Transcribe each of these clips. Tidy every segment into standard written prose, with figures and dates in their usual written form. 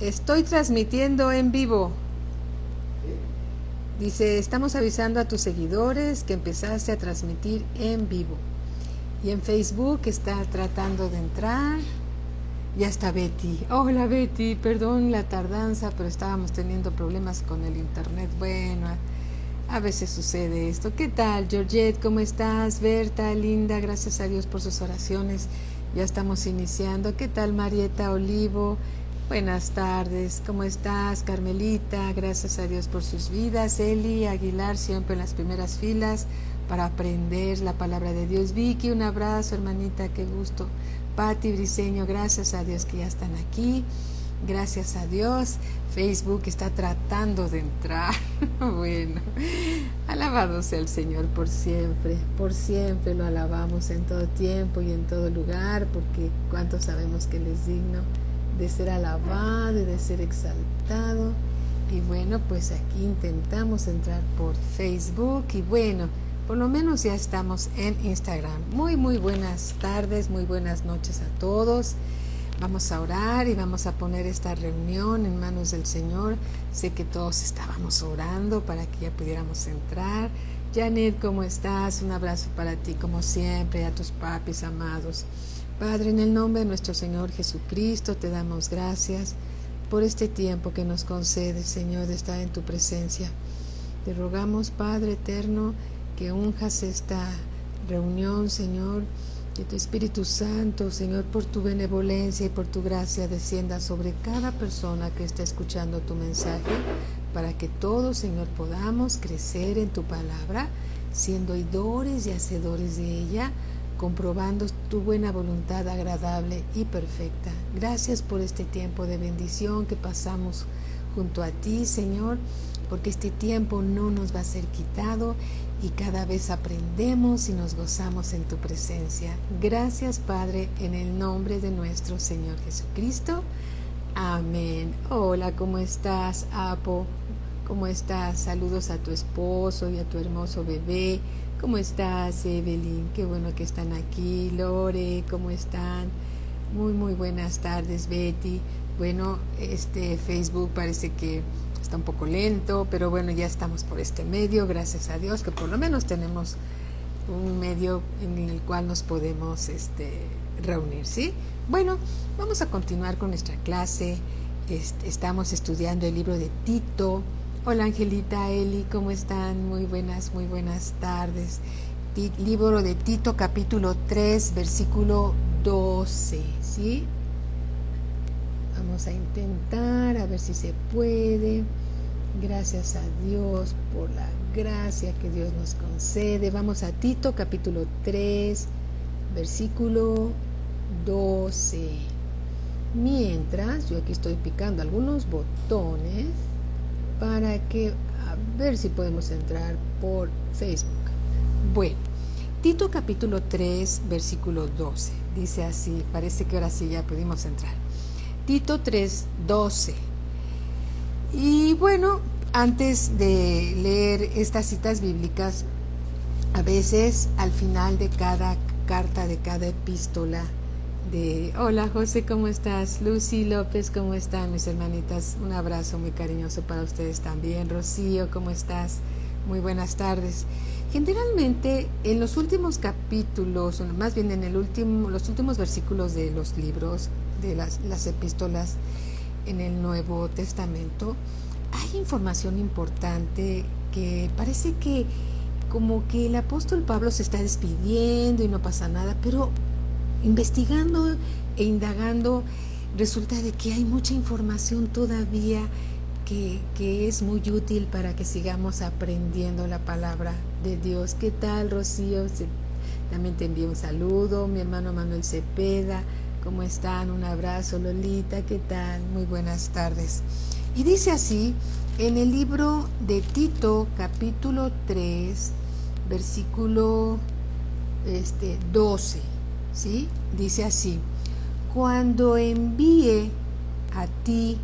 Estoy transmitiendo en vivo. Dice, estamos avisando a tus seguidores que empezaste a transmitir en vivo. Y en Facebook está tratando de entrar. Ya está Betty. Hola Betty, perdón la tardanza, pero estábamos teniendo problemas con el internet. Bueno, a veces sucede esto. ¿Qué tal, Georgette? ¿Cómo estás? Berta, linda, gracias a Dios por sus oraciones. Ya estamos iniciando. ¿Qué tal, Marieta Olivo? Buenas tardes. ¿Cómo estás, Carmelita? Gracias a Dios por sus vidas. Eli Aguilar, siempre en las primeras filas para aprender la palabra de Dios. Vicky, un abrazo, hermanita, qué gusto. Pati Briseño, gracias a Dios que ya están aquí. Gracias a Dios. Facebook está tratando de entrar. Bueno, alabado sea el Señor por siempre lo alabamos en todo tiempo y en todo lugar, porque cuánto sabemos que Él es digno de ser alabado y de ser exaltado. Y bueno, pues aquí intentamos entrar por Facebook y bueno, por lo menos ya estamos en Instagram. Muy buenas tardes, muy buenas noches a todos. Vamos a orar y vamos a poner esta reunión en manos del Señor. Sé que todos estábamos orando para que ya pudiéramos entrar. Janet, ¿cómo estás? Un abrazo para ti como siempre, a tus papis amados. Padre, en el nombre de nuestro Señor Jesucristo, te damos gracias por este tiempo que nos concedes, Señor, de estar en tu presencia. Te rogamos, Padre eterno, que unjas esta reunión, Señor, que tu Espíritu Santo, Señor, por tu benevolencia y por tu gracia descienda sobre cada persona que está escuchando tu mensaje, para que todos, Señor, podamos crecer en tu palabra, siendo oidores y hacedores de ella, comprobando tu buena voluntad agradable y perfecta. Gracias por este tiempo de bendición que pasamos junto a ti, Señor, porque este tiempo no nos va a ser quitado y cada vez aprendemos y nos gozamos en tu presencia. Gracias, Padre, en el nombre de nuestro Señor Jesucristo. Amén. Hola, ¿cómo estás, Apo? ¿Cómo estás? Saludos a tu esposo y a tu hermoso bebé. ¿Cómo estás, Evelyn? Qué bueno que están aquí. Lore, ¿cómo están? Muy buenas tardes, Betty. Bueno, Facebook parece que está un poco lento, pero bueno, ya estamos por este medio, gracias a Dios, que por lo menos tenemos un medio en el cual nos podemos reunir, ¿sí? Bueno, vamos a continuar con nuestra clase. Estamos estudiando el libro de Tito. Hola, Angelita, Eli, ¿cómo están? Muy buenas tardes. Libro de Tito, capítulo 3, versículo 12, ¿sí? Vamos a intentar, a ver si se puede. Gracias a Dios por la gracia que Dios nos concede. Vamos a Tito, capítulo 3, versículo 12. Mientras, yo aquí estoy picando algunos botones para que, a ver si podemos entrar por Facebook. Bueno, Tito capítulo 3, versículo 12. Dice así, parece que ahora sí ya pudimos entrar. Tito 3, 12. Y bueno, antes de leer estas citas bíblicas, a veces al final de cada carta, de cada epístola, hola José, ¿cómo estás? Lucy López, ¿cómo están mis hermanitas? Un abrazo muy cariñoso para ustedes también. Rocío, ¿cómo estás? Muy buenas tardes. Generalmente en los últimos capítulos, más bien en los últimos versículos de los libros, de las epístolas en el Nuevo Testamento, hay información importante que parece que como que el apóstol Pablo se está despidiendo y no pasa nada, pero investigando e indagando resulta de que hay mucha información todavía que es muy útil para que sigamos aprendiendo la palabra de Dios. ¿Qué tal, Rocío? También te envío un saludo. Mi hermano Manuel Cepeda, ¿cómo están? Un abrazo. Lolita, ¿qué tal? Muy buenas tardes. Y dice así, en el libro de Tito, capítulo 3, versículo 12, ¿sí? Dice así: cuando envíe a ti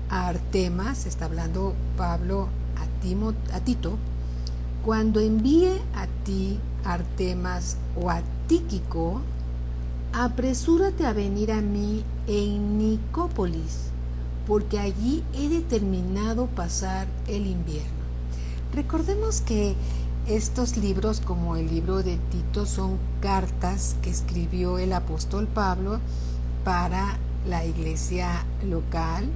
a Artemas, está hablando Pablo a Tito, cuando envíe a ti a Artemas o a Tíquico, apresúrate a venir a mí en Nicópolis, porque allí he determinado pasar el invierno. Recordemos que estos libros, como el libro de Tito, son cartas que escribió el apóstol Pablo para la iglesia local,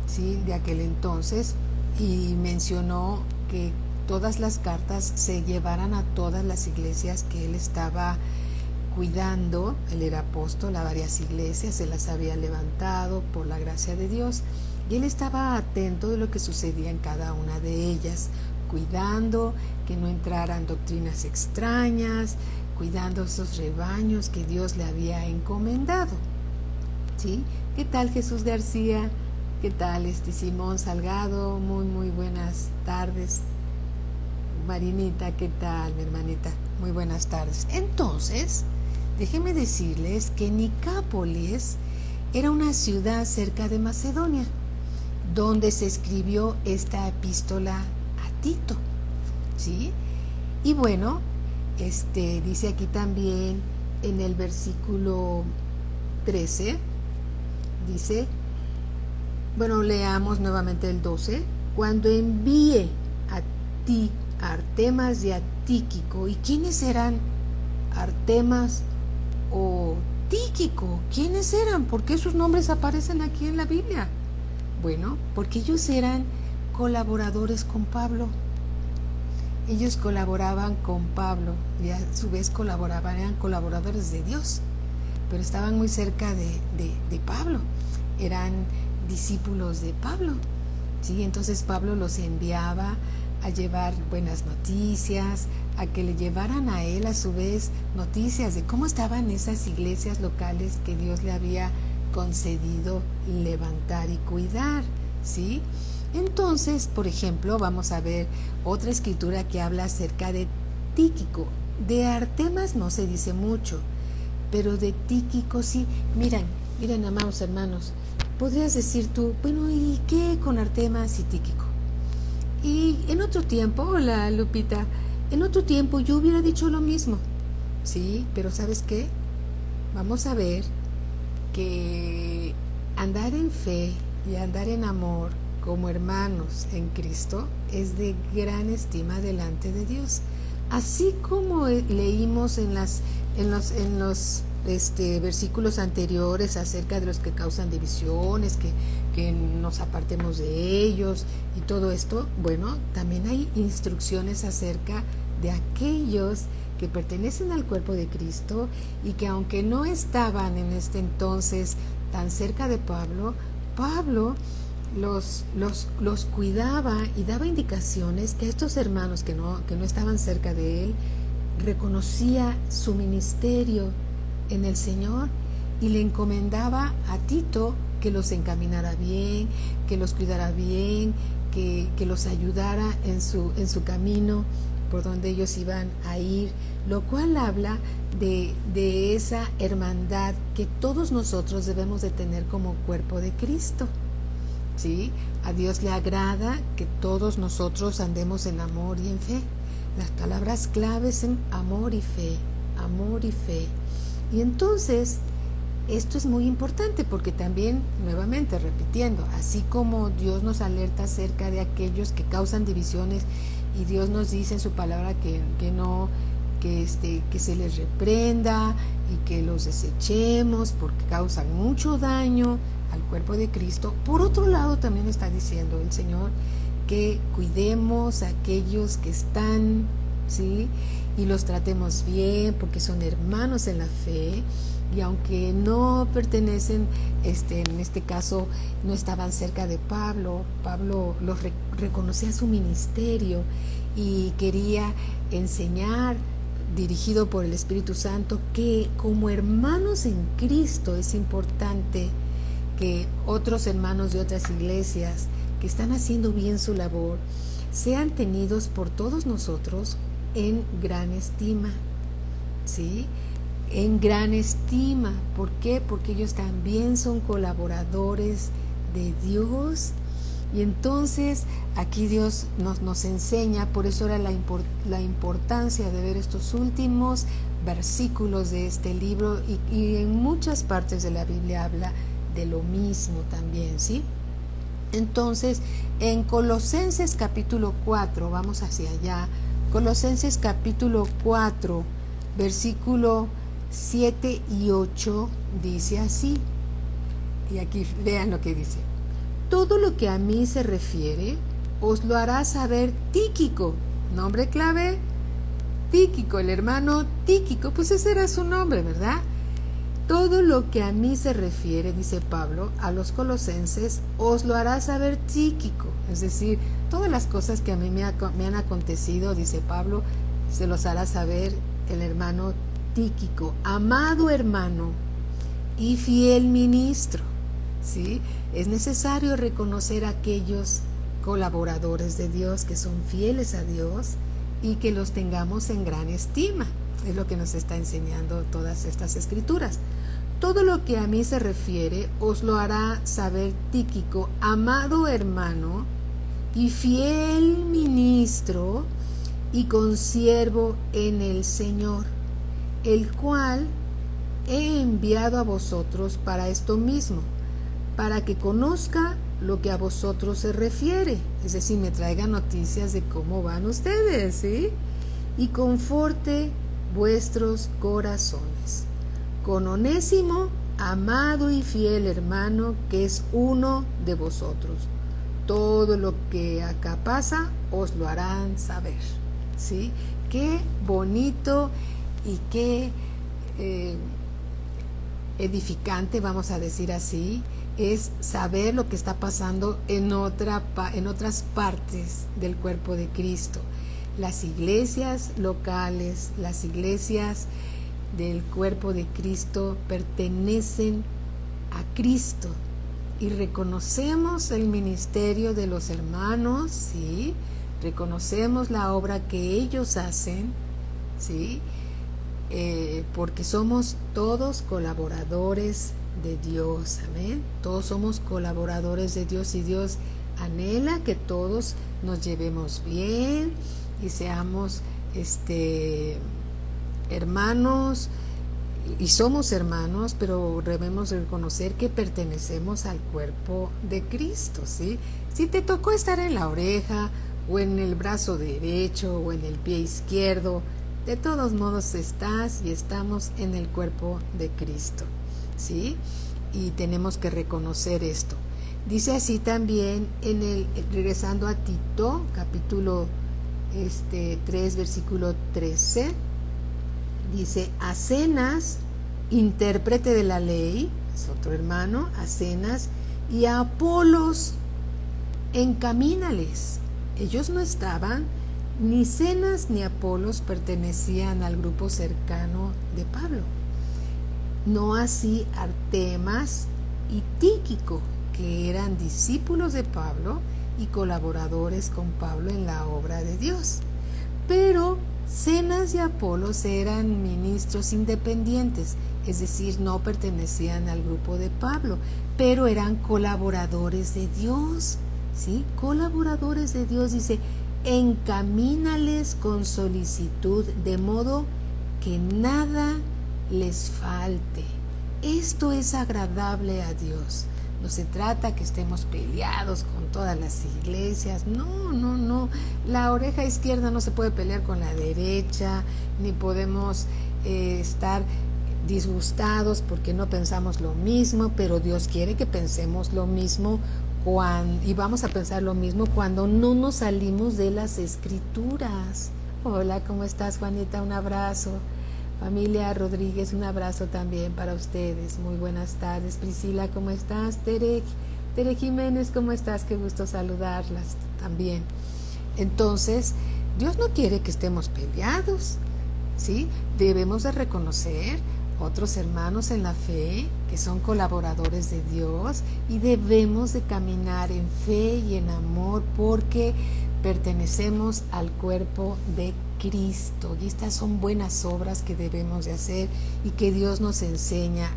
¿sí?, de aquel entonces, y mencionó que todas las cartas se llevaran a todas las iglesias que él estaba cuidando. Él era apóstol a varias iglesias, se las había levantado por la gracia de Dios, y él estaba atento de lo que sucedía en cada una de ellas, cuidando que no entraran doctrinas extrañas, cuidando esos rebaños que Dios le había encomendado. ¿Sí? ¿Qué tal, Jesús García? ¿Qué tal, Simón Salgado? Muy buenas tardes. Marinita, ¿qué tal, mi hermanita? Muy buenas tardes. Entonces, déjenme decirles que Nicápolis era una ciudad cerca de Macedonia, donde se escribió esta epístola a Tito, ¿sí? Y bueno, dice aquí también en el versículo 13, dice, bueno, leamos nuevamente el 12, cuando envíe a ti a Artemas y a Tíquico. ¿Y quiénes eran Artemas o Tíquico? ¿Quiénes eran? ¿Por qué sus nombres aparecen aquí en la Biblia? Bueno, porque ellos eran colaboradores con Pablo. Ellos colaboraban con Pablo y a su vez eran colaboradores de Dios, pero estaban muy cerca de Pablo, eran discípulos de Pablo, ¿sí? Entonces Pablo los enviaba a llevar buenas noticias, a que le llevaran a él a su vez noticias de cómo estaban esas iglesias locales que Dios le había concedido levantar y cuidar, ¿sí? Entonces, por ejemplo, vamos a ver otra escritura que habla acerca de Tíquico. De Artemas no se dice mucho, pero de Tíquico sí. Miren, amados hermanos, podrías decir tú, bueno, ¿y qué con Artemas y Tíquico? Y en otro tiempo, hola Lupita, en otro tiempo yo hubiera dicho lo mismo, ¿sí? Pero ¿sabes qué? Vamos a ver que andar en fe y andar en amor como hermanos en Cristo es de gran estima delante de Dios. Así como leímos en los versículos anteriores acerca de los que causan divisiones, que nos apartemos de ellos y todo esto, bueno, también hay instrucciones acerca de aquellos que pertenecen al cuerpo de Cristo y que aunque no estaban en este entonces tan cerca de Pablo los cuidaba y daba indicaciones que estos hermanos que no estaban cerca de él reconocía su ministerio en el Señor y le encomendaba a Tito que los encaminara bien, que los cuidara bien, que los ayudara en su camino por donde ellos iban a ir, lo cual habla de esa hermandad que todos nosotros debemos de tener como cuerpo de Cristo, ¿sí? A Dios le agrada que todos nosotros andemos en amor y en fe. Las palabras claves en amor y fe, amor y fe. Y entonces, esto es muy importante porque también, nuevamente repitiendo, así como Dios nos alerta acerca de aquellos que causan divisiones y Dios nos dice en su palabra que se les reprenda y que los desechemos porque causan mucho daño al cuerpo de Cristo, por otro lado también está diciendo el Señor que cuidemos a aquellos que están, ¿sí? Y los tratemos bien porque son hermanos en la fe y aunque no pertenecen, en este caso no estaban cerca de Pablo los reconocía su ministerio y quería enseñar, dirigido por el Espíritu Santo, que como hermanos en Cristo es importante que otros hermanos de otras iglesias que están haciendo bien su labor sean tenidos por todos nosotros en gran estima, ¿sí? En gran estima. ¿Por qué? Porque ellos también son colaboradores de Dios. Y entonces aquí Dios nos enseña, por eso era la importancia de ver estos últimos versículos de este libro y en muchas partes de la Biblia habla de lo mismo también, ¿sí? Entonces, en Colosenses capítulo 4, vamos hacia allá, Colosenses capítulo 4, versículo 7 y 8, dice así, y aquí vean lo que dice: todo lo que a mí se refiere, os lo hará saber Tíquico. Nombre clave, Tíquico, el hermano Tíquico, pues ese era su nombre, ¿verdad? Todo lo que a mí se refiere, dice Pablo, a los colosenses, os lo hará saber Tíquico. Es decir, todas las cosas que a mí me han acontecido, dice Pablo, se los hará saber el hermano Tíquico, amado hermano y fiel ministro. ¿Sí? Es necesario reconocer a aquellos colaboradores de Dios que son fieles a Dios y que los tengamos en gran estima. Es lo que nos está enseñando todas estas escrituras. Todo lo que a mí se refiere os lo hará saber Tíquico, amado hermano y fiel ministro y consiervo en el Señor, el cual he enviado a vosotros para esto mismo, para que conozca lo que a vosotros se refiere, es decir, me traiga noticias de cómo van ustedes, ¿sí? Y conforte vuestros corazones. Con Onésimo, amado y fiel hermano, que es uno de vosotros. Todo lo que acá pasa, os lo harán saber, ¿sí? Qué bonito y qué edificante, vamos a decir así, es saber lo que está pasando en otras partes del cuerpo de Cristo. Las iglesias locales, las iglesias del cuerpo de Cristo pertenecen a Cristo y reconocemos el ministerio de los hermanos, ¿sí? Reconocemos la obra que ellos hacen, ¿sí? Porque somos todos colaboradores de Dios, amén. Todos somos colaboradores de Dios y Dios anhela que todos nos llevemos bien y seamos hermanos, y somos hermanos, pero debemos reconocer que pertenecemos al cuerpo de Cristo, ¿sí? Si te tocó estar en la oreja o en el brazo derecho o en el pie izquierdo, de todos modos estás y estamos en el cuerpo de Cristo, ¿sí? Y tenemos que reconocer esto. Dice así también regresando a Tito, capítulo 3, versículo 13, dice: a Zenas, intérprete de la ley, es otro hermano, a Zenas, y a Apolos, encamínales. Ellos no estaban, ni Zenas ni Apolos pertenecían al grupo cercano de Pablo. No así Artemas y Tíquico, que eran discípulos de Pablo y colaboradores con Pablo en la obra de Dios. Pero Zenas y Apolos eran ministros independientes, es decir, no pertenecían al grupo de Pablo, pero eran colaboradores de Dios, ¿sí? Colaboradores de Dios, dice: encamínales con solicitud, de modo que nada les falte. Esto es agradable a Dios. No se trata que estemos peleados con todas las iglesias. No. La oreja izquierda no se puede pelear con la derecha, ni podemos estar disgustados porque no pensamos lo mismo, pero Dios quiere que pensemos lo mismo y vamos a pensar lo mismo cuando no nos salimos de las escrituras. Hola, ¿cómo estás, Juanita? Un abrazo. Familia Rodríguez, un abrazo también para ustedes. Muy buenas tardes. Priscila, ¿cómo estás? Tere Jiménez, ¿cómo estás? Qué gusto saludarlas también. Entonces, Dios no quiere que estemos peleados, ¿sí? Debemos de reconocer otros hermanos en la fe que son colaboradores de Dios y debemos de caminar en fe y en amor porque pertenecemos al cuerpo de Cristo, y estas son buenas obras que debemos de hacer y que Dios nos enseña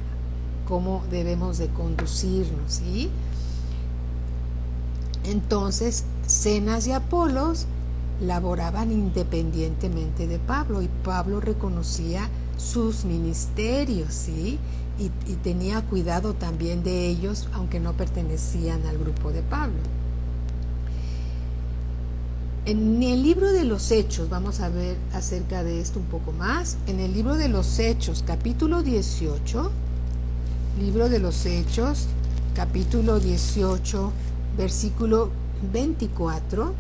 cómo debemos de conducirnos, ¿sí? Entonces, Zenas y Apolos laboraban independientemente de Pablo y Pablo reconocía sus ministerios, ¿sí? y tenía cuidado también de ellos, aunque no pertenecían al grupo de Pablo. En el libro de los Hechos, vamos a ver acerca de esto un poco más. En el libro de los Hechos, capítulo 18, libro de los Hechos, capítulo 18, versículo 24,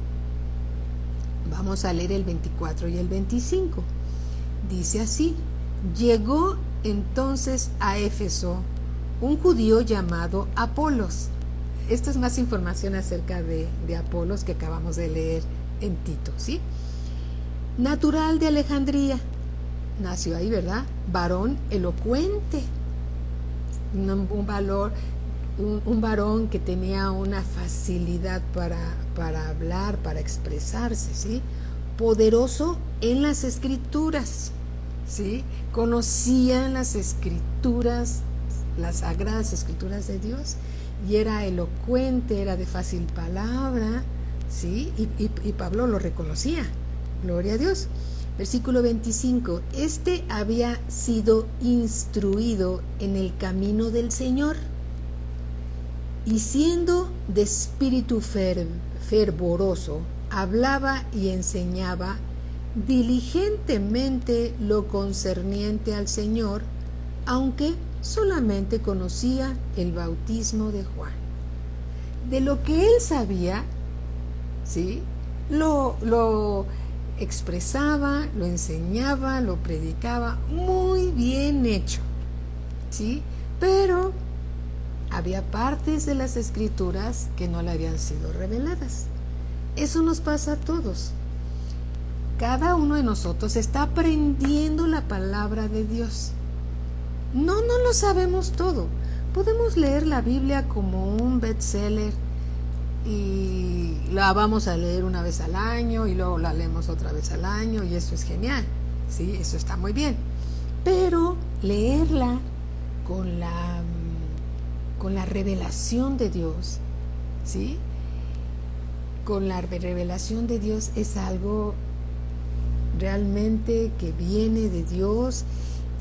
vamos a leer el 24 y el 25. Dice así: llegó entonces a Éfeso un judío llamado Apolos. Esta es más información acerca de Apolos que acabamos de leer en Tito, ¿sí? Natural de Alejandría, nació ahí, ¿verdad? Varón elocuente, un varón que tenía una facilidad para hablar, para expresarse, ¿sí? Poderoso en las escrituras, ¿sí? Conocía las escrituras, las sagradas escrituras de Dios, y era elocuente, era de fácil palabra, ¿sí? Y Pablo lo reconocía, gloria a Dios. Versículo 25, este había sido instruido en el camino del Señor, y siendo de espíritu fervoroso, hablaba y enseñaba diligentemente lo concerniente al Señor, aunque solamente conocía el bautismo de Juan. De lo que él sabía, ¿sí?, lo expresaba, lo enseñaba, lo predicaba, muy bien hecho, ¿sí? Pero había partes de las escrituras que no le habían sido reveladas. Eso nos pasa a todos. Cada uno de nosotros está aprendiendo la palabra de Dios. No lo sabemos todo. Podemos leer la Biblia como un bestseller y la vamos a leer una vez al año y luego la leemos otra vez al año, y eso es genial, ¿sí? Eso está muy bien. Pero leerla con la revelación de Dios, ¿sí? Con la revelación de Dios es algo realmente que viene de Dios,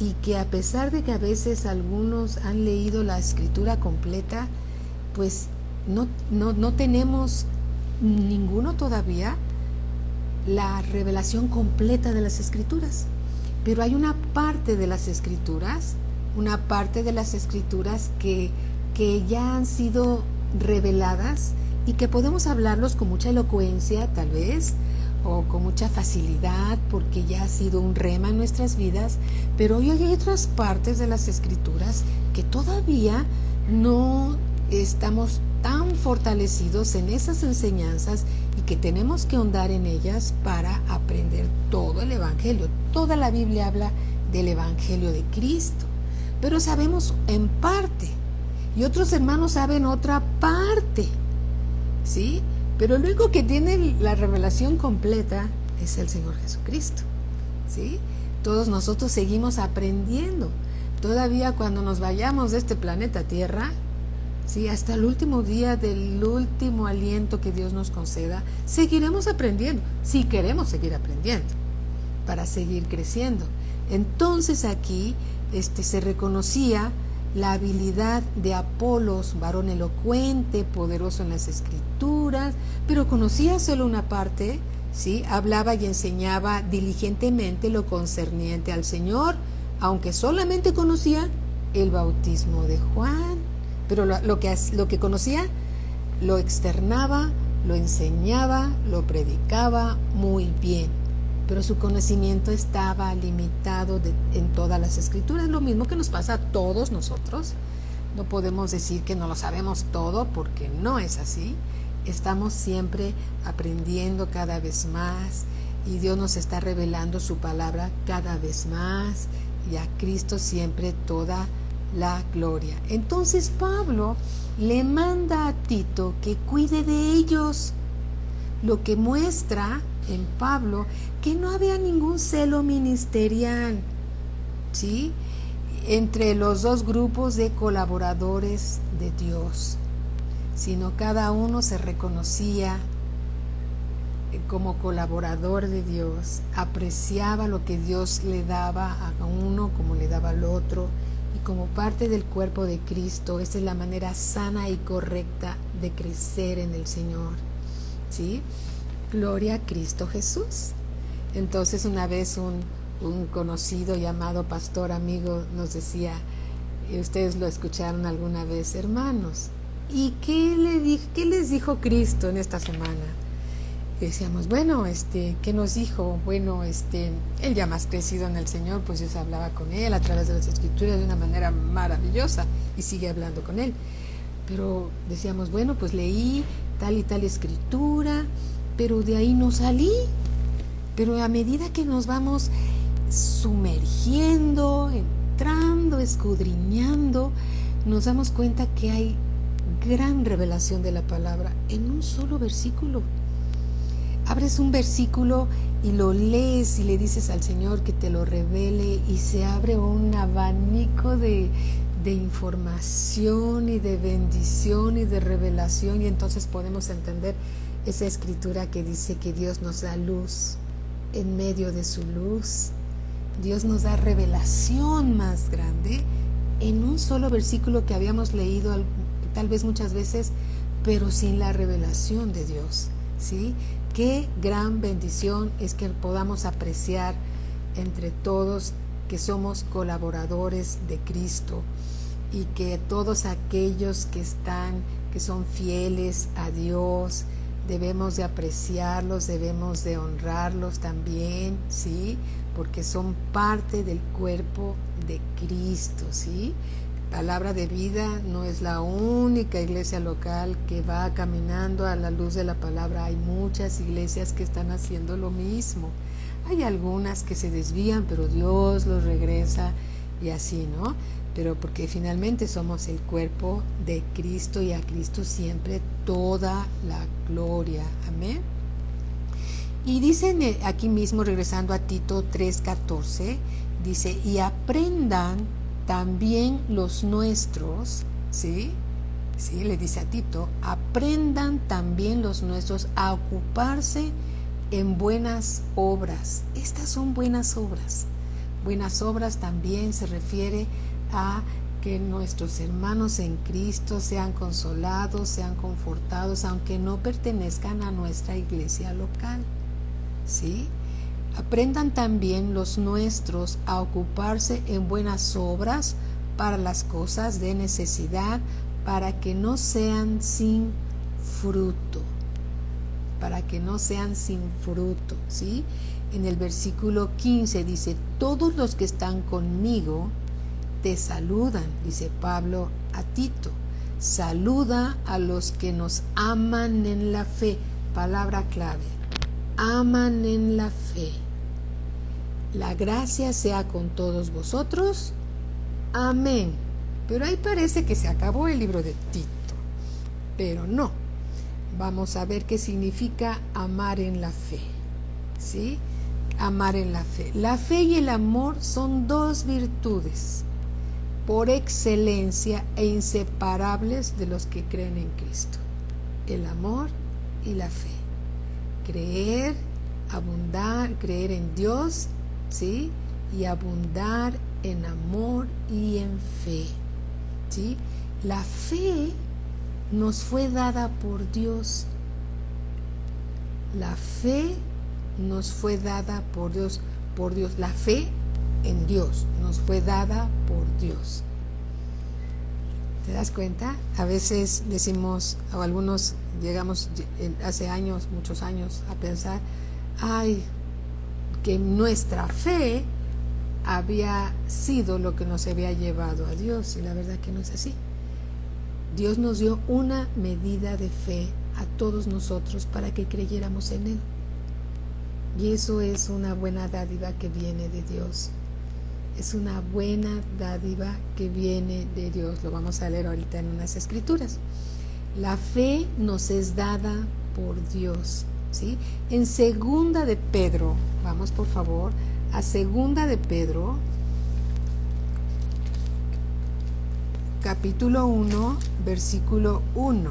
y que a pesar de que a veces algunos han leído la escritura completa, pues no tenemos ninguno todavía la revelación completa de las escrituras. Pero hay una parte de las escrituras que ya han sido reveladas y que podemos hablarlos con mucha elocuencia, tal vez, o con mucha facilidad, porque ya ha sido un rema en nuestras vidas. Pero hoy hay otras partes de las escrituras que todavía no estamos tan fortalecidos en esas enseñanzas, y que tenemos que ahondar en ellas para aprender todo el Evangelio. Toda la Biblia habla del Evangelio de Cristo, pero sabemos en parte, y otros hermanos saben otra parte, ¿sí? Pero el único que tiene la revelación completa es el Señor Jesucristo, ¿sí? Todos nosotros seguimos aprendiendo. Todavía cuando nos vayamos de este planeta Tierra, ¿sí?, hasta el último día del último aliento que Dios nos conceda, seguiremos aprendiendo, si queremos seguir aprendiendo, para seguir creciendo. Entonces aquí se reconocía la habilidad de Apolos, varón elocuente, poderoso en las escrituras, pero conocía solo una parte, ¿sí? Hablaba y enseñaba diligentemente lo concerniente al Señor, aunque solamente conocía el bautismo de Juan. Pero lo que conocía lo externaba, lo enseñaba, lo predicaba muy bien. Pero su conocimiento estaba limitado en todas las escrituras, lo mismo que nos pasa a todos nosotros. No podemos decir que no lo sabemos todo, porque no es así. Estamos siempre aprendiendo cada vez más, y Dios nos está revelando su palabra cada vez más, y a Cristo siempre toda la gloria. Entonces Pablo le manda a Tito que cuide de ellos, lo que muestra en Pablo que no había ningún celo ministerial, ¿sí?, entre los dos grupos de colaboradores de Dios, sino cada uno se reconocía como colaborador de Dios, apreciaba lo que Dios le daba a uno como le daba al otro, Y como parte del cuerpo de Cristo, esta es la manera sana y correcta de crecer en el Señor, ¿sí? Gloria a Cristo Jesús. Entonces una vez un conocido llamado pastor amigo nos decía, y ustedes lo escucharon alguna vez, hermanos, ¿y qué les dijo Cristo en esta semana? Y decíamos, bueno, ¿qué nos dijo? Bueno, él ya más crecido en el Señor, pues Dios hablaba con él a través de las Escrituras de una manera maravillosa y sigue hablando con él. Pero decíamos, bueno, pues leí tal y tal escritura, pero de ahí no salí. Pero a medida que nos vamos sumergiendo, entrando, escudriñando, nos damos cuenta que hay gran revelación de la palabra en un solo versículo. Abres un versículo y lo lees y le dices al Señor que te lo revele y se abre un abanico de información y de bendición y de revelación, y entonces podemos entender esa escritura que dice que Dios nos da luz en medio de su luz. Dios nos da revelación más grande en un solo versículo que habíamos leído tal vez muchas veces, pero sin la revelación de Dios, ¿sí? Qué gran bendición es que podamos apreciar entre todos que somos colaboradores de Cristo y que todos aquellos que son fieles a Dios, debemos de apreciarlos, debemos de honrarlos también, ¿sí? Porque son parte del cuerpo de Cristo, ¿sí? Palabra de Vida no es la única iglesia local que va caminando a la luz de la palabra. Hay muchas iglesias que están haciendo lo mismo. Hay algunas que se desvían, pero Dios los regresa y así, ¿no? Pero porque finalmente somos el cuerpo de Cristo y a Cristo siempre toda la gloria. Amén. Y dicen aquí mismo, regresando a Tito 3:14, dice, y aprendan también los nuestros, ¿sí? Sí, le dice a Tito, aprendan también los nuestros a ocuparse en buenas obras. Estas son buenas obras. Buenas obras también se refiere a que nuestros hermanos en Cristo sean consolados, sean confortados, aunque no pertenezcan a nuestra iglesia local, ¿sí? Aprendan también los nuestros a ocuparse en buenas obras para las cosas de necesidad, para que no sean sin fruto. Para que no sean sin fruto, ¿sí? En el versículo 15 dice, todos los que están conmigo te saludan, dice Pablo a Tito. Saluda a los que nos aman en la fe. Palabra clave. Aman en la fe. La gracia sea con todos vosotros. Amén. Pero ahí parece que se acabó el libro de Tito. Pero no. Vamos a ver qué significa amar en la fe. ¿Sí? Amar en la fe. La fe y el amor son dos virtudes por excelencia e inseparables de los que creen en Cristo. El amor y la fe. Creer, abundar, creer en Dios, ¿sí? Y abundar en amor y en fe, ¿sí? La fe nos fue dada por Dios. La fe nos fue dada por Dios. La fe en Dios nos fue dada por Dios. ¿Te das cuenta? A veces decimos, o algunos llegamos hace años, muchos años, a pensar, que nuestra fe había sido lo que nos había llevado a Dios, y la verdad que no es así. Dios nos dio una medida de fe a todos nosotros para que creyéramos en Él. Y eso es una buena dádiva que viene de Dios. Es una buena dádiva que viene de Dios. Lo vamos a leer ahorita en unas escrituras. La fe nos es dada por Dios, ¿sí? En segunda de Pedro, vamos por favor a segunda de Pedro, capítulo 1, versículo 1.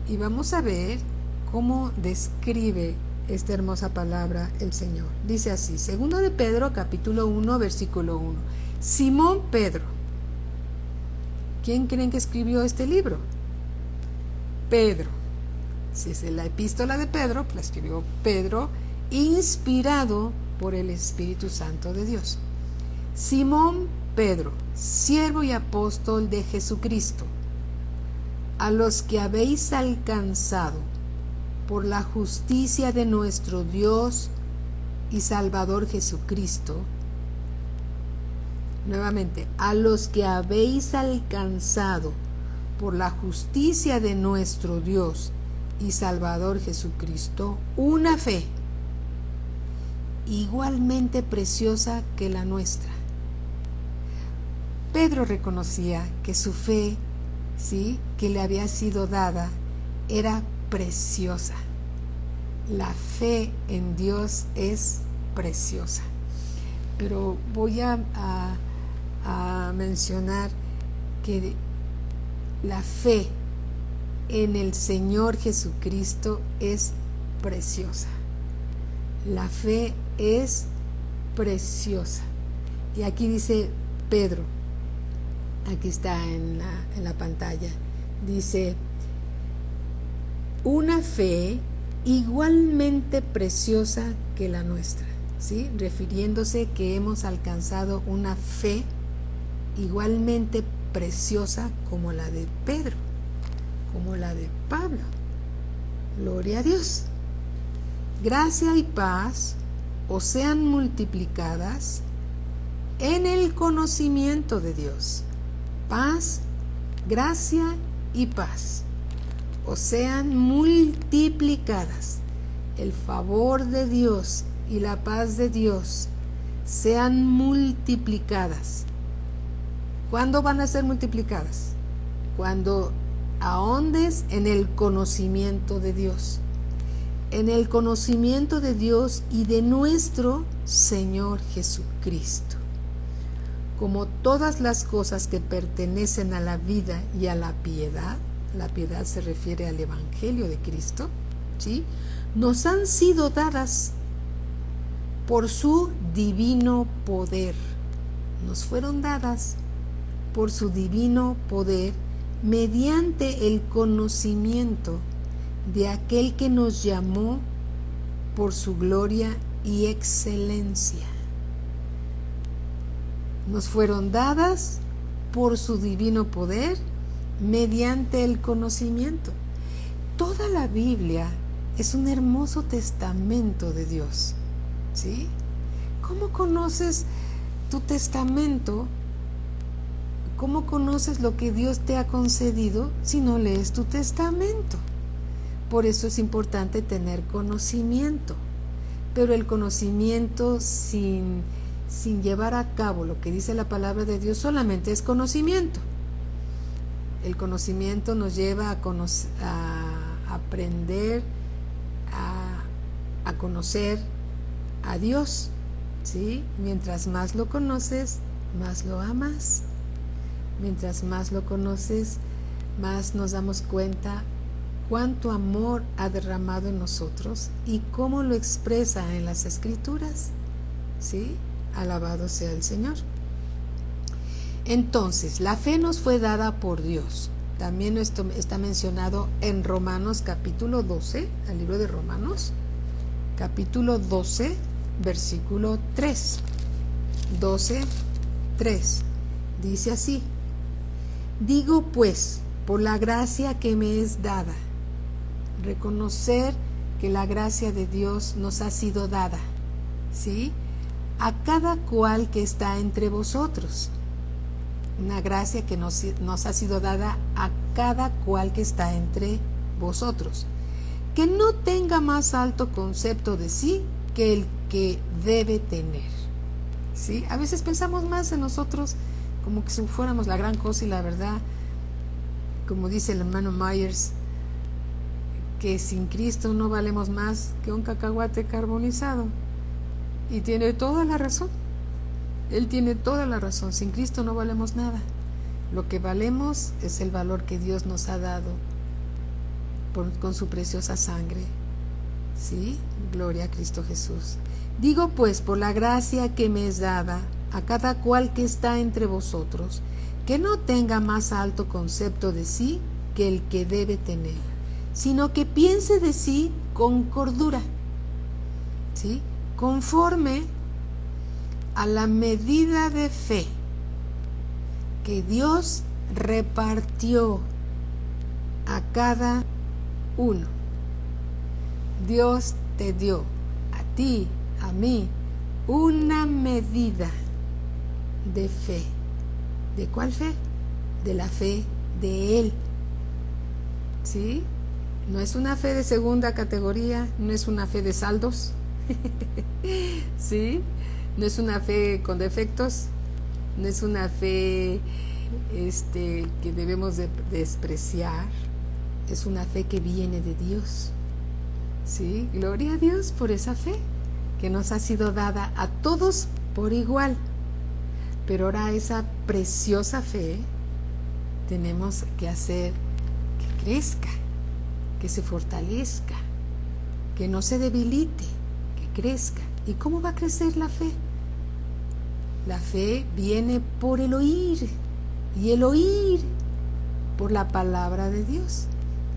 Y vamos a ver cómo describe esta hermosa palabra el Señor. Dice así, segunda de Pedro, capítulo 1, versículo 1. Simón Pedro. ¿Quién creen que escribió este libro? Pedro. Si es la epístola de Pedro, la escribió Pedro, inspirado por el Espíritu Santo de Dios. Simón Pedro, siervo y apóstol de Jesucristo, a los que habéis alcanzado por la justicia de nuestro Dios y Salvador Jesucristo. Nuevamente, a los que habéis alcanzado por la justicia de nuestro Dios y Salvador Jesucristo, una fe igualmente preciosa que la nuestra. Pedro reconocía que su fe, ¿sí?, que le había sido dada, era preciosa. La fe en Dios es preciosa. Pero voy a mencionar que la fe en el Señor Jesucristo es preciosa. La fe es preciosa. Y aquí dice Pedro, aquí está en la pantalla, dice, una fe igualmente preciosa que la nuestra, ¿sí? Refiriéndose que hemos alcanzado una fe igualmente preciosa como la de Pedro, como la de Pablo. Gloria a Dios. Gracia y paz os sean multiplicadas en el conocimiento de Dios. Paz, gracia y paz os sean multiplicadas. El favor de Dios y la paz de Dios sean multiplicadas. ¿Cuándo van a ser multiplicadas? Cuando ahondes en el conocimiento de Dios. En el conocimiento de Dios y de nuestro Señor Jesucristo. Como todas las cosas que pertenecen a la vida y a la piedad se refiere al Evangelio de Cristo, ¿sí?, nos han sido dadas por su divino poder. Nos fueron dadas por su divino poder mediante el conocimiento de aquel que nos llamó por su gloria y excelencia. Nos fueron dadas por su divino poder mediante el conocimiento. Toda la Biblia es un hermoso testamento de Dios, ¿sí? ¿Cómo conoces tu testamento? ¿Cómo conoces lo que Dios te ha concedido si no lees tu testamento? Por eso es importante tener conocimiento, pero el conocimiento sin llevar a cabo lo que dice la palabra de Dios solamente es conocimiento. El conocimiento nos lleva a aprender, a conocer a Dios, ¿sí? Mientras más lo conoces, más lo amas. Mientras más lo conoces, más nos damos cuenta cuánto amor ha derramado en nosotros y cómo lo expresa en las Escrituras, ¿sí? Alabado sea el Señor. Entonces, la fe nos fue dada por Dios. También esto está mencionado en Romanos capítulo 12, el libro de Romanos, capítulo 12, versículo 3. 12, 3. Dice así: digo pues, por la gracia que me es dada, reconocer que la gracia de Dios nos ha sido dada, ¿sí?, a cada cual que está entre vosotros. Una gracia que nos ha sido dada a cada cual que está entre vosotros. Que no tenga más alto concepto de sí que el que debe tener, ¿sí? A veces pensamos más en nosotros como que si fuéramos la gran cosa, y la verdad, como dice el hermano Myers, que sin Cristo no valemos más que un cacahuate carbonizado. Y tiene toda la razón. Él tiene toda la razón. Sin Cristo no valemos nada. Lo que valemos es el valor que Dios nos ha dado con su preciosa sangre. ¿Sí? Gloria a Cristo Jesús. Digo pues, por la gracia que me es dada, a cada cual que está entre vosotros, que no tenga más alto concepto de sí que el que debe tener, sino que piense de sí con cordura, ¿sí? Conforme a la medida de fe que Dios repartió a cada uno. Dios te dio a ti, a mí, una medida de fe. ¿De cuál fe? De la fe de Él. ¿Sí? No es una fe de segunda categoría, no es una fe de saldos. ¿Sí? No es una fe con defectos, no es una fe que debemos de despreciar. Es una fe que viene de Dios. ¿Sí? Gloria a Dios por esa fe que nos ha sido dada a todos por igual. Pero ahora esa preciosa fe tenemos que hacer que crezca, que se fortalezca, que no se debilite, que crezca. ¿Y cómo va a crecer la fe? La fe viene por el oír, y el oír por la palabra de Dios.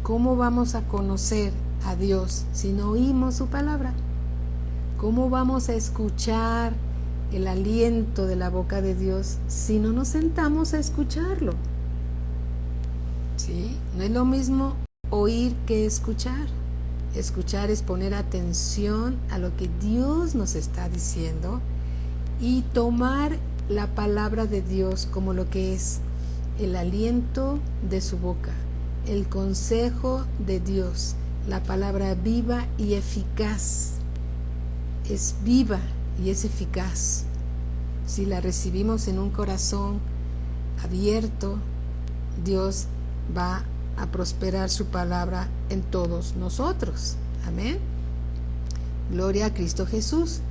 ¿Cómo vamos a conocer a Dios si no oímos su palabra? ¿Cómo vamos a escuchar el aliento de la boca de Dios si no nos sentamos a escucharlo? ¿Sí? No es lo mismo oír que escuchar. Escuchar es poner atención a lo que Dios nos está diciendo y tomar la palabra de Dios como lo que es el aliento de su boca, el consejo de Dios, la palabra viva y eficaz. Es viva y es eficaz. Si la recibimos en un corazón abierto, Dios va a prosperar su palabra en todos nosotros. Amén. Gloria a Cristo Jesús.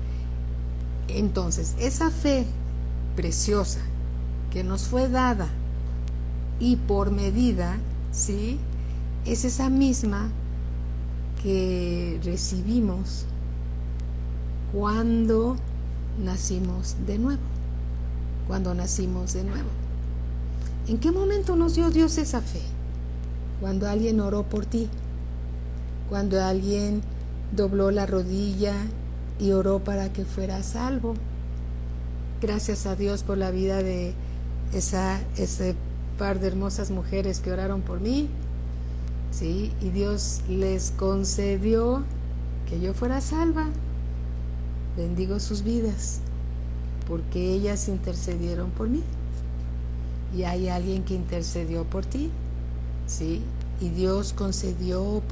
Entonces, esa fe preciosa que nos fue dada y por medida, ¿sí? Es esa misma que recibimos cuando nacimos de nuevo. Cuando nacimos de nuevo. ¿En qué momento nos dio Dios esa fe? Cuando alguien oró por ti, cuando alguien dobló la rodilla y oró para que fueras salvo. Gracias a Dios por la vida de ese par de hermosas mujeres que oraron por mí, ¿sí? Y Dios les concedió que yo fuera salva. Bendigo sus vidas, porque ellas intercedieron por mí. Y hay alguien que intercedió por ti, ¿sí? Y Dios concedió,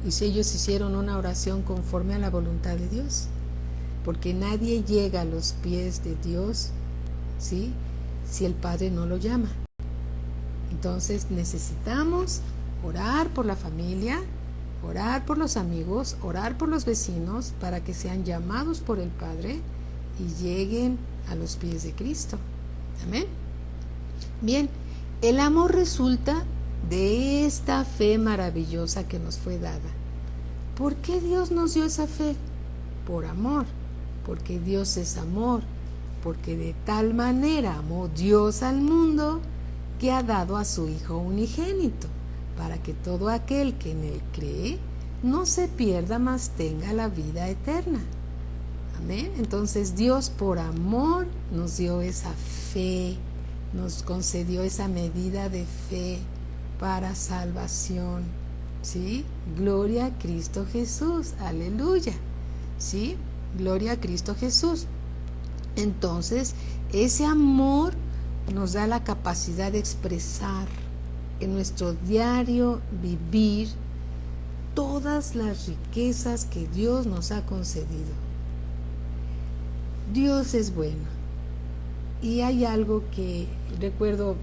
y si ellos hicieron una oración conforme a la voluntad de Dios, porque nadie llega a los pies de Dios, ¿sí? Si el Padre no lo llama. Entonces necesitamos orar por la familia, orar por los amigos, orar por los vecinos, para que sean llamados por el Padre y lleguen a los pies de Cristo. Amén. Bien, el amor resulta de esta fe maravillosa que nos fue dada. ¿Por qué Dios nos dio esa fe? Por amor, porque Dios es amor, porque de tal manera amó Dios al mundo que ha dado a su Hijo unigénito, para que todo aquel que en Él cree no se pierda, mas tenga la vida eterna. Amén. Entonces Dios por amor nos dio esa fe, nos concedió esa medida de fe para salvación. ¿Sí? Gloria a Cristo Jesús. Aleluya. ¿Sí? Gloria a Cristo Jesús. Entonces, ese amor nos da la capacidad de expresar en nuestro diario vivir todas las riquezas que Dios nos ha concedido. Dios es bueno. Y hay algo que recuerdo,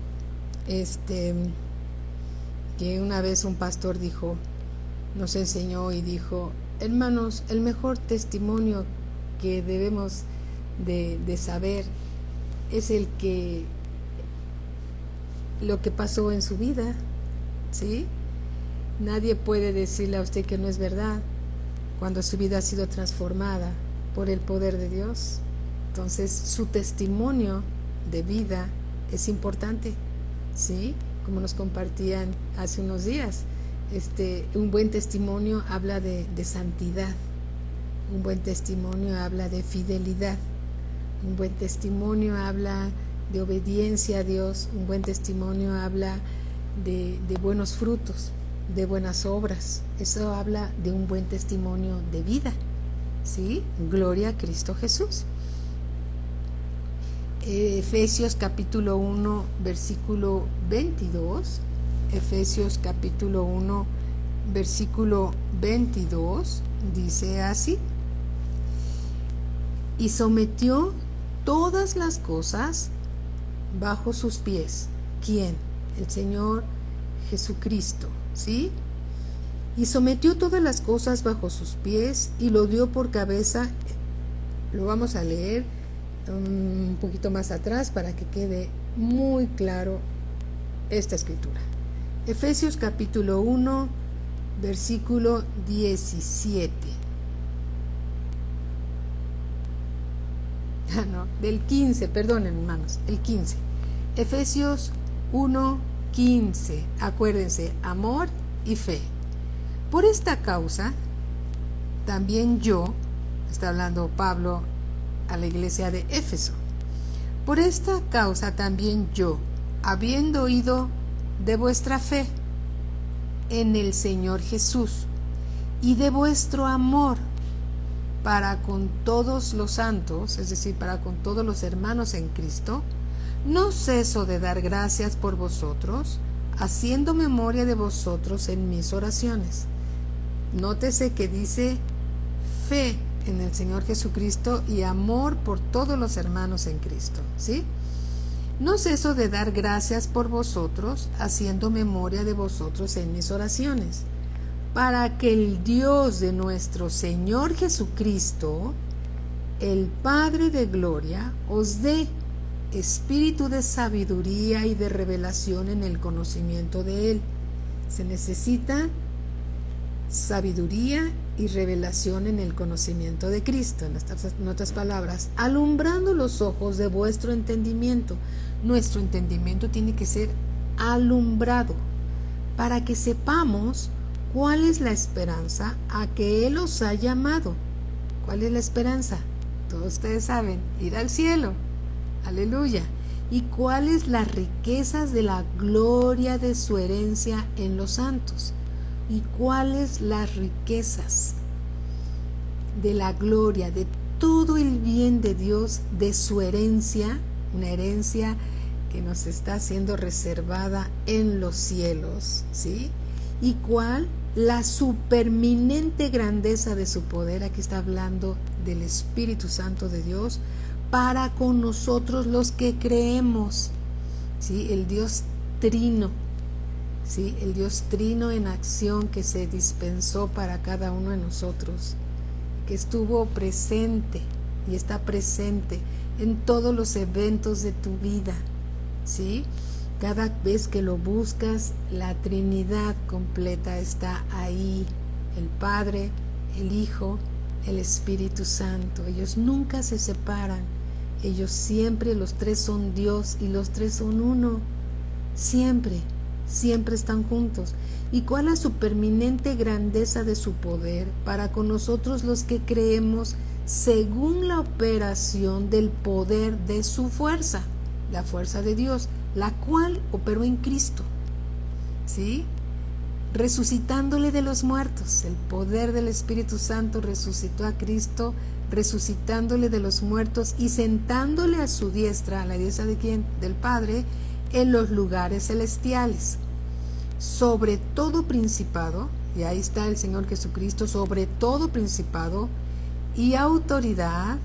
que una vez un pastor nos enseñó y dijo: hermanos, el mejor testimonio que debemos de saber es lo que pasó en su vida, ¿sí? Nadie puede decirle a usted que no es verdad cuando su vida ha sido transformada por el poder de Dios. Entonces, su testimonio de vida es importante, ¿sí? Como nos compartían hace unos días. Un buen testimonio habla de santidad, un buen testimonio habla de fidelidad, un buen testimonio habla de obediencia a Dios, un buen testimonio habla de buenos frutos, de buenas obras. Eso habla de un buen testimonio de vida, ¿sí? Gloria a Cristo Jesús. Efesios capítulo 1, versículo 22. Efesios capítulo 1, versículo 22 dice así: y sometió todas las cosas bajo sus pies. ¿Quién? El Señor Jesucristo, ¿sí? Y sometió todas las cosas bajo sus pies y lo dio por cabeza. Lo vamos a leer un poquito más atrás para que quede muy claro esta escritura. Efesios capítulo 1, versículo 17. Del 15, perdonen hermanos, el 15. Efesios 1, 15. Acuérdense, amor y fe. Por esta causa, también yo, está hablando Pablo a la iglesia de Éfeso, por esta causa también yo, habiendo oído de vuestra fe en el Señor Jesús y de vuestro amor para con todos los santos, es decir, para con todos los hermanos en Cristo, no ceso de dar gracias por vosotros, haciendo memoria de vosotros en mis oraciones. Nótese que dice fe en el Señor Jesucristo y amor por todos los hermanos en Cristo, ¿sí? No ceso de dar gracias por vosotros, haciendo memoria de vosotros en mis oraciones, para que el Dios de nuestro Señor Jesucristo, el Padre de gloria, os dé espíritu de sabiduría y de revelación en el conocimiento de Él. Se necesita sabiduría y revelación en el conocimiento de Cristo, en otras palabras, alumbrando los ojos de vuestro entendimiento. Nuestro entendimiento tiene que ser alumbrado para que sepamos cuál es la esperanza a que Él os ha llamado. ¿Cuál es la esperanza? Todos ustedes saben, ir al cielo. Aleluya. ¿Y cuáles las riquezas de la gloria de su herencia en los santos? ¿Y cuáles las riquezas de la gloria, de todo el bien de Dios, de su herencia, una herencia que nos está siendo reservada en los cielos, ¿sí? ¿Y cuál? La superminente grandeza de su poder. Aquí está hablando del Espíritu Santo de Dios para con nosotros los que creemos, ¿sí? El Dios trino, ¿sí? El Dios trino en acción que se dispensó para cada uno de nosotros, que estuvo presente y está presente en todos los eventos de tu vida, ¿sí? Cada vez que lo buscas, la Trinidad completa está ahí, el Padre, el Hijo, el Espíritu Santo. Ellos nunca se separan, ellos siempre, los tres son Dios y los tres son uno, siempre están juntos. ¿Y cuál la superminente grandeza de su poder para con nosotros los que creemos, según la operación del poder de su fuerza, la fuerza de Dios, la cual operó en Cristo, ¿sí? Resucitándole de los muertos? El poder del Espíritu Santo resucitó a Cristo, resucitándole de los muertos y sentándole a su diestra, ¿a la diestra de quién? Del Padre, en los lugares celestiales, sobre todo principado, y ahí está el Señor Jesucristo, sobre todo principado y autoridad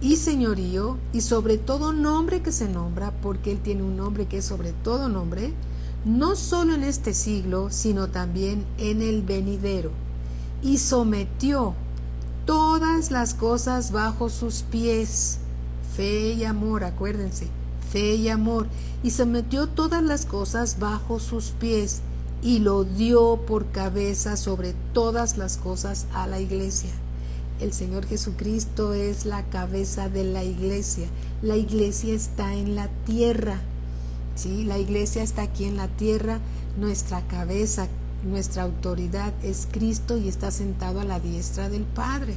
y señorío, y sobre todo nombre que se nombra, porque Él tiene un nombre que es sobre todo nombre, no solo en este siglo, sino también en el venidero, y sometió todas las cosas bajo sus pies. Fe y amor, acuérdense, fe y amor, y sometió todas las cosas bajo sus pies, y lo dio por cabeza sobre todas las cosas a la iglesia. el Señor Jesucristo es la cabeza de la iglesia. La iglesia está en la tierra, ¿sí? La iglesia está aquí en la tierra, nuestra cabeza, nuestra autoridad es Cristo y está sentado a la diestra del Padre.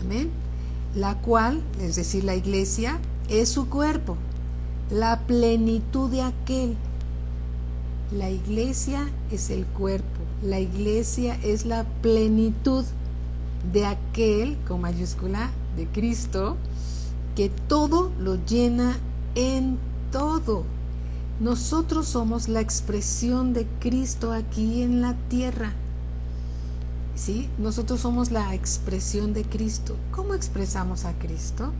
Amén. La cual, es decir, la iglesia, es su cuerpo, la plenitud de aquel. La iglesia es el cuerpo, la iglesia es la plenitud de aquel, con mayúscula, de Cristo, que todo lo llena en todo. Nosotros somos la expresión de Cristo aquí en la tierra. ¿Sí? Nosotros somos la expresión de Cristo. ¿Cómo expresamos a Cristo?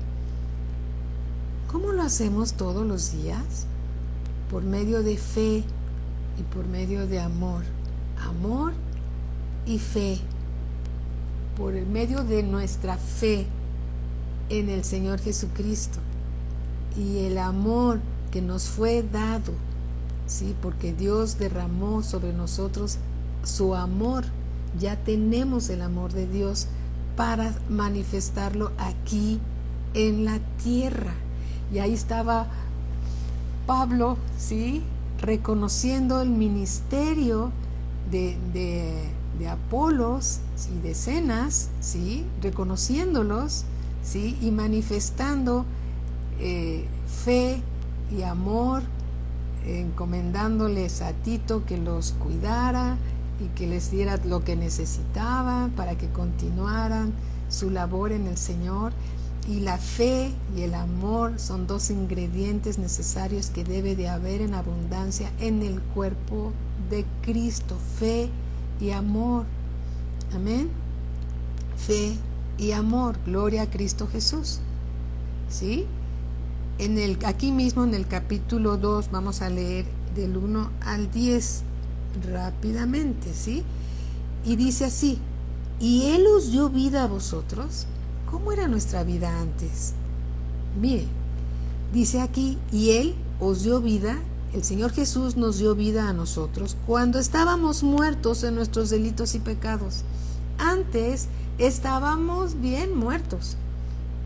¿Cómo lo hacemos todos los días? Por medio de fe y por medio de amor. Amor y fe. Por el medio de nuestra fe en el Señor Jesucristo y el amor que nos fue dado, ¿sí? Porque Dios derramó sobre nosotros su amor. Ya tenemos el amor de Dios para manifestarlo aquí en la tierra. Y ahí estaba Pablo, ¿sí? Reconociendo el ministerio de Apolos y de Zenas, ¿sí? Reconociéndolos, ¿sí? Y manifestando fe y amor, encomendándoles a Tito que los cuidara y que les diera lo que necesitaban para que continuaran su labor en el Señor. Y la fe y el amor son dos ingredientes necesarios que debe de haber en abundancia en el cuerpo de Cristo. Fe y amor. Amén. Fe y amor. Gloria a Cristo Jesús. ¿Sí? Aquí mismo en el capítulo 2 vamos a leer del 1 al 10 rápidamente, ¿sí? Y dice así: ¿y Él os dio vida a vosotros? ¿Cómo era nuestra vida antes? Mire, dice aquí, y Él os dio vida, el Señor Jesús nos dio vida a nosotros cuando estábamos muertos en nuestros delitos y pecados. Antes estábamos bien muertos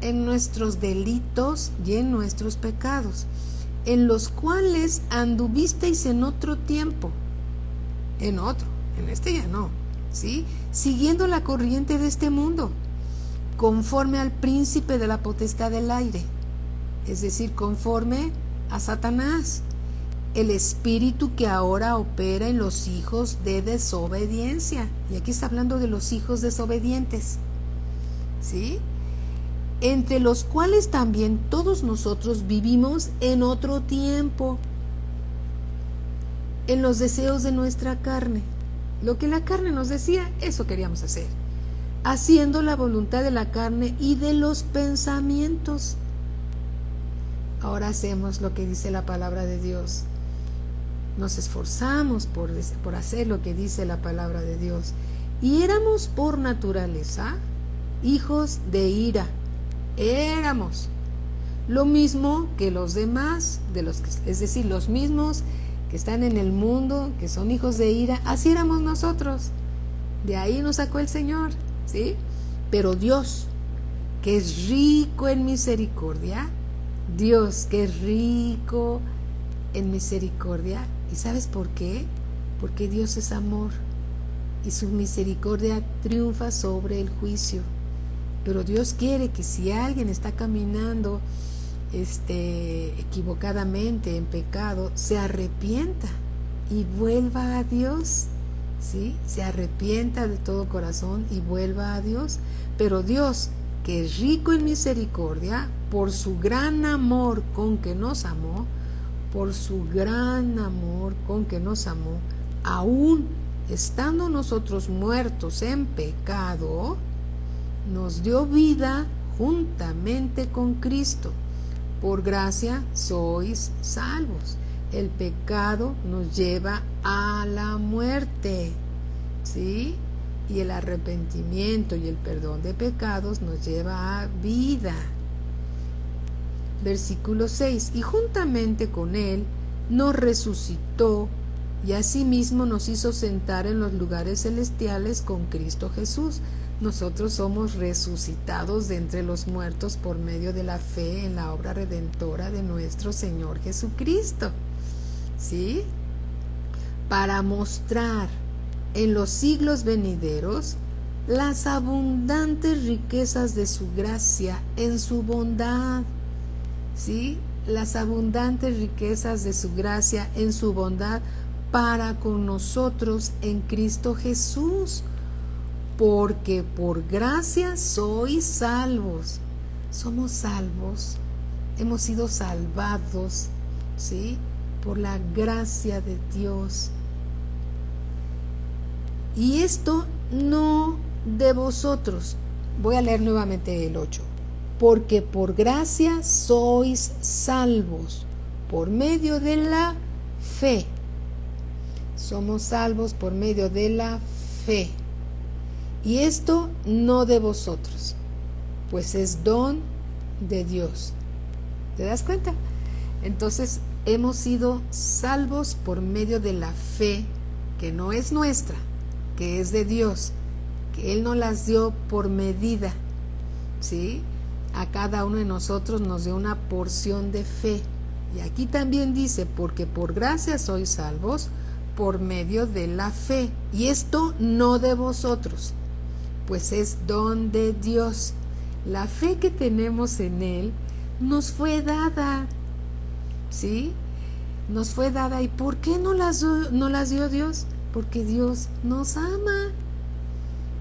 en nuestros delitos y en nuestros pecados, en los cuales anduvisteis en otro tiempo, en este ya no, ¿sí? Siguiendo la corriente de este mundo, conforme al príncipe de la potestad del aire, es decir, conforme a Satanás, el espíritu que ahora opera en los hijos de desobediencia. Y aquí está hablando de los hijos desobedientes, ¿sí? Entre los cuales también todos nosotros vivimos en otro tiempo, en los deseos de nuestra carne. Lo que la carne nos decía, eso queríamos hacer, haciendo la voluntad de la carne y de los pensamientos. Ahora hacemos lo que dice la palabra de Dios. Nos esforzamos por hacer lo que dice la palabra de Dios. Y éramos por naturaleza hijos de ira. Éramos lo mismo que los demás, es decir, los mismos que están en el mundo, que son hijos de ira. Así éramos nosotros. De ahí nos sacó el Señor, ¿sí? Pero Dios, que es rico en misericordia, Dios, que es rico en misericordia. ¿Y sabes por qué? Porque Dios es amor y su misericordia triunfa sobre el juicio. Pero Dios quiere que si alguien está caminando equivocadamente en pecado, se arrepienta y vuelva a Dios, ¿sí? Se arrepienta de todo corazón y vuelva a Dios. Pero Dios, que es rico en misericordia, por su gran amor con que nos amó, aún estando nosotros muertos en pecado, nos dio vida juntamente con Cristo. Por gracia sois salvos. El pecado nos lleva a la muerte, ¿sí? Y el arrepentimiento y el perdón de pecados nos lleva a vida. Versículo 6: y juntamente con Él nos resucitó y asimismo nos hizo sentar en los lugares celestiales con Cristo Jesús. Nosotros somos resucitados de entre los muertos por medio de la fe en la obra redentora de nuestro Señor Jesucristo. ¿Sí? Para mostrar en los siglos venideros las abundantes riquezas de su gracia en su bondad. ¿Sí? Las abundantes riquezas de su gracia en su bondad para con nosotros en Cristo Jesús. Porque por gracia sois salvos. Somos salvos. Hemos sido salvados, ¿sí? Por la gracia de Dios. Y esto no de vosotros. Voy a leer nuevamente el 8. Porque por gracia sois salvos por medio de la fe. Somos salvos por medio de la fe. Y esto no de vosotros, pues es don de Dios. ¿Te das cuenta? Entonces hemos sido salvos por medio de la fe, que no es nuestra, que es de Dios, que Él nos las dio por medida, ¿sí? A cada uno de nosotros nos dio una porción de fe. Y aquí también dice, porque por gracia sois salvos por medio de la fe. Y esto no de vosotros, pues es don de Dios. La fe que tenemos en Él nos fue dada, ¿sí? Nos fue dada. ¿Y por qué no las dio Dios? Porque Dios nos ama.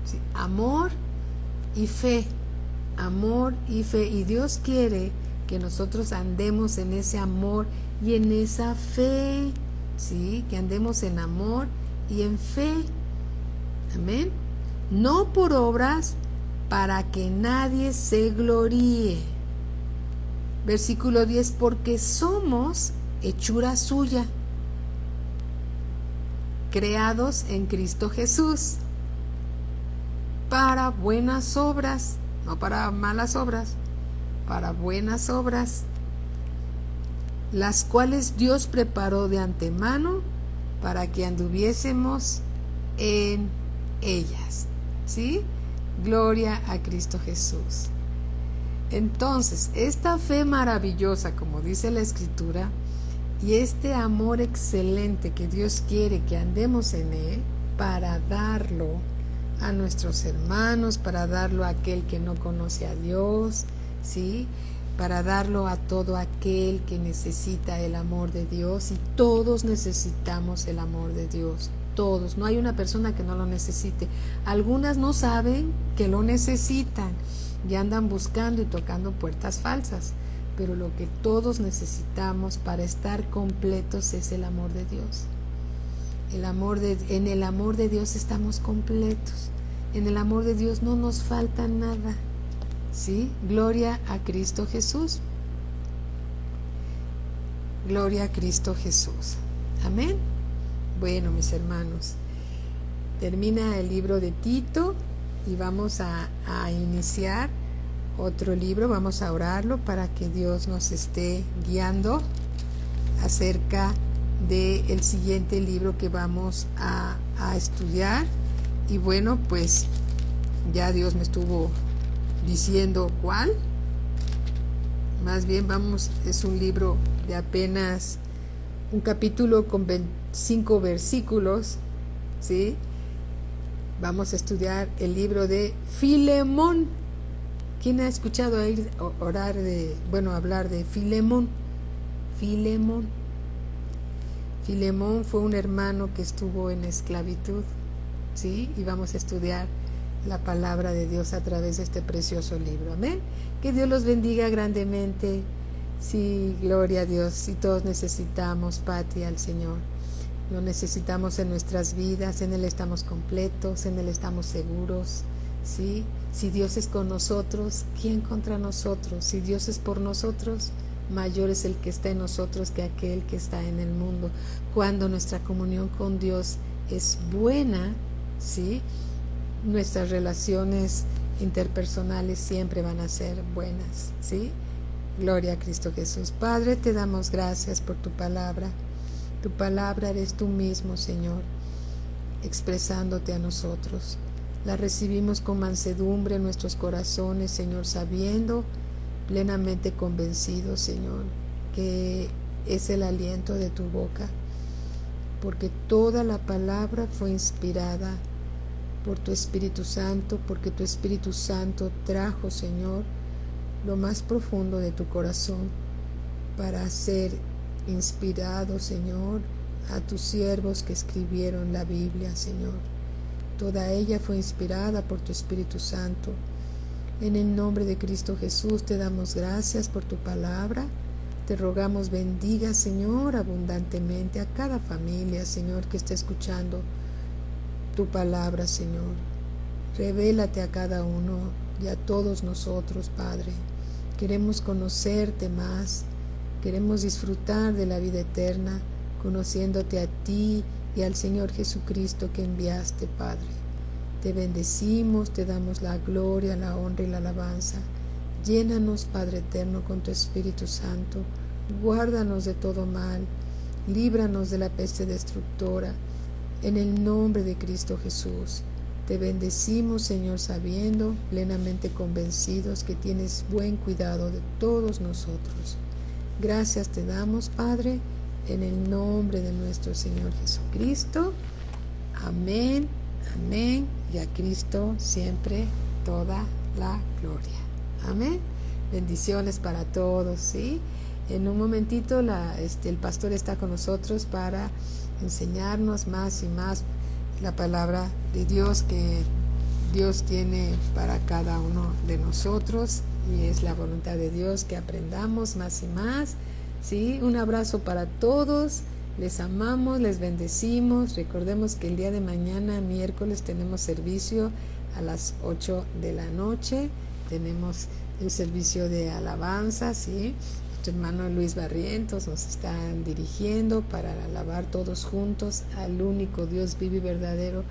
¿Sí? Amor y fe. Amor y fe. Y Dios quiere que nosotros andemos en ese amor y en esa fe, ¿sí? Que andemos en amor y en fe. Amén. No por obras, para que nadie se gloríe. Versículo 10, porque somos hechura suya, creados en Cristo Jesús, para buenas obras, no para malas obras, para buenas obras, las cuales Dios preparó de antemano para que anduviésemos en ellas. ¿Sí? Gloria a Cristo Jesús. Entonces, esta fe maravillosa, como dice la Escritura, y este amor excelente que Dios quiere que andemos en Él, para darlo a nuestros hermanos, para darlo a aquel que no conoce a Dios, ¿sí? Para darlo a todo aquel que necesita el amor de Dios, y todos necesitamos el amor de Dios. Todos, no hay una persona que no lo necesite. Algunas no saben que lo necesitan y andan buscando y tocando puertas falsas, pero lo que todos necesitamos para estar completos es el amor de Dios. En el amor de Dios estamos completos. En el amor de Dios no nos falta nada. ¿Sí? Gloria a Cristo Jesús. Gloria a Cristo Jesús. Amén. Bueno, mis hermanos, termina el libro de Tito y vamos a iniciar otro libro. Vamos a orarlo para que Dios nos esté guiando acerca del siguiente libro que vamos a estudiar. Y bueno, pues ya Dios me estuvo diciendo cuál. Más bien es un libro de apenas un capítulo con 25 versículos, ¿sí? Vamos a estudiar el libro de Filemón. ¿Quién ha escuchado hablar de Filemón? Filemón fue un hermano que estuvo en esclavitud, ¿sí? Y vamos a estudiar la palabra de Dios a través de este precioso libro. Amén. Que Dios los bendiga grandemente. Sí, gloria a Dios. Y todos necesitamos, Pati, al Señor. Lo necesitamos en nuestras vidas. En Él estamos completos, en Él estamos seguros. ¿Sí? Si Dios es con nosotros, ¿quién contra nosotros? Si Dios es por nosotros, mayor es el que está en nosotros que aquel que está en el mundo. Cuando nuestra comunión con Dios es buena, ¿sí? Nuestras relaciones interpersonales siempre van a ser buenas, ¿sí? Gloria a Cristo Jesús. Padre, te damos gracias por tu palabra. Tu palabra eres tú mismo, Señor, expresándote a nosotros. La recibimos con mansedumbre en nuestros corazones, Señor, sabiendo, plenamente convencidos, Señor, que es el aliento de tu boca, porque toda la palabra fue inspirada por tu Espíritu Santo, porque tu Espíritu Santo trajo, Señor, lo más profundo de tu corazón para ser inspirado, Señor, a tus siervos que escribieron la Biblia, Señor. Toda ella fue inspirada por tu Espíritu Santo. En el nombre de Cristo Jesús te damos gracias por tu palabra. Te rogamos bendiga, Señor, abundantemente a cada familia, Señor, que esté escuchando tu palabra, Señor. Revélate a cada uno y a todos nosotros, Padre. Queremos conocerte más. Queremos disfrutar de la vida eterna, conociéndote a ti y al Señor Jesucristo que enviaste, Padre. Te bendecimos, te damos la gloria, la honra y la alabanza. Llénanos, Padre eterno, con tu Espíritu Santo. Guárdanos de todo mal. Líbranos de la peste destructora. En el nombre de Cristo Jesús. Te bendecimos, Señor, sabiendo, plenamente convencidos que tienes buen cuidado de todos nosotros. Gracias te damos, Padre, en el nombre de nuestro Señor Jesucristo. Amén, amén, y a Cristo siempre toda la gloria. Amén. Bendiciones para todos, ¿sí? En un momentito el pastor está con nosotros para enseñarnos más y más la palabra de Dios que Dios tiene para cada uno de nosotros, y es la voluntad de Dios que aprendamos más y más, ¿sí? Un abrazo para todos, les amamos, les bendecimos. Recordemos que el día de mañana, miércoles, tenemos servicio a las 8 de la noche, tenemos el servicio de alabanza, ¿sí? Nuestro hermano Luis Barrientos nos están dirigiendo para alabar todos juntos al único Dios vivo y verdadero,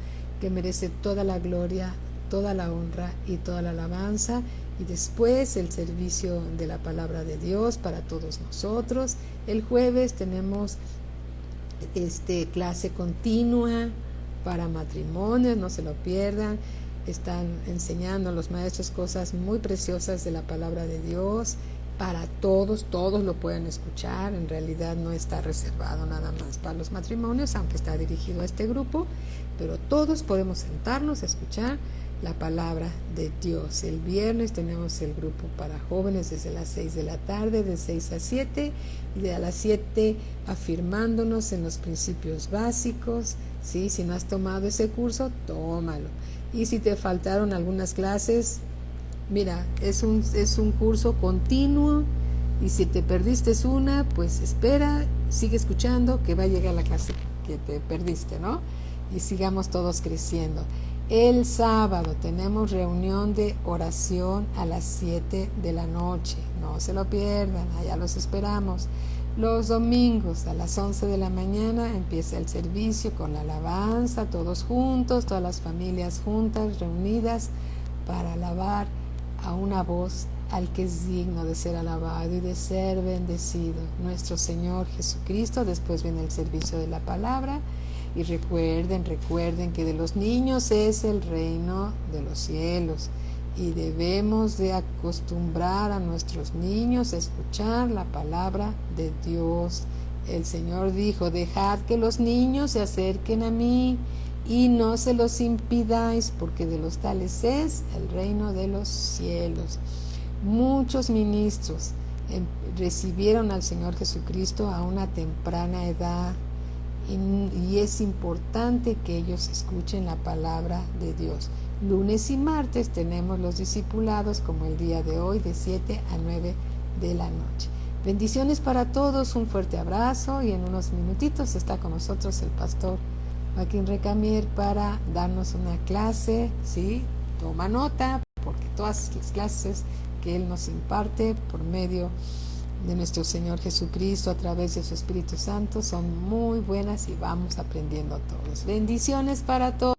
que merece toda la gloria, toda la honra y toda la alabanza. Y después el servicio de la palabra de Dios para todos nosotros. El jueves tenemos clase continua para matrimonios, no se lo pierdan. Están enseñando a los maestros cosas muy preciosas de la palabra de Dios para todos lo pueden escuchar. En realidad no está reservado nada más para los matrimonios, aunque está dirigido a este grupo, pero todos podemos sentarnos a escuchar la palabra de Dios. El viernes tenemos el grupo para jóvenes desde las 6 de la tarde, de 6 a 7, y de a las 7 afirmándonos en los principios básicos, ¿sí? Si no has tomado ese curso, tómalo. Y si te faltaron algunas clases, mira, es un curso continuo, y si te perdiste una, pues espera, sigue escuchando, que va a llegar la clase que te perdiste, ¿no? Y sigamos todos creciendo. El sábado tenemos reunión de oración a las 7 de la noche, no se lo pierdan, allá los esperamos. Los domingos a las 11 de la mañana empieza el servicio con la alabanza, todos juntos, todas las familias juntas, reunidas para alabar a una voz al que es digno de ser alabado y de ser bendecido, nuestro Señor Jesucristo. Después viene el servicio de la palabra. Y recuerden que de los niños es el reino de los cielos, y debemos de acostumbrar a nuestros niños a escuchar la palabra de Dios. El Señor dijo: dejad que los niños se acerquen a mí y no se los impidáis, porque de los tales es el reino de los cielos. Muchos ministros recibieron al Señor Jesucristo a una temprana edad, y es importante que ellos escuchen la palabra de Dios. Lunes y martes tenemos los discipulados, como el día de hoy, de 7 a 9 de la noche. Bendiciones para todos, un fuerte abrazo, y en unos minutitos está con nosotros el pastor Joaquín Recamier para darnos una clase, ¿sí? Toma nota, porque todas las clases que él nos imparte por medio de nuestro Señor Jesucristo a través de su Espíritu Santo son muy buenas, y vamos aprendiendo todos. Bendiciones para todos.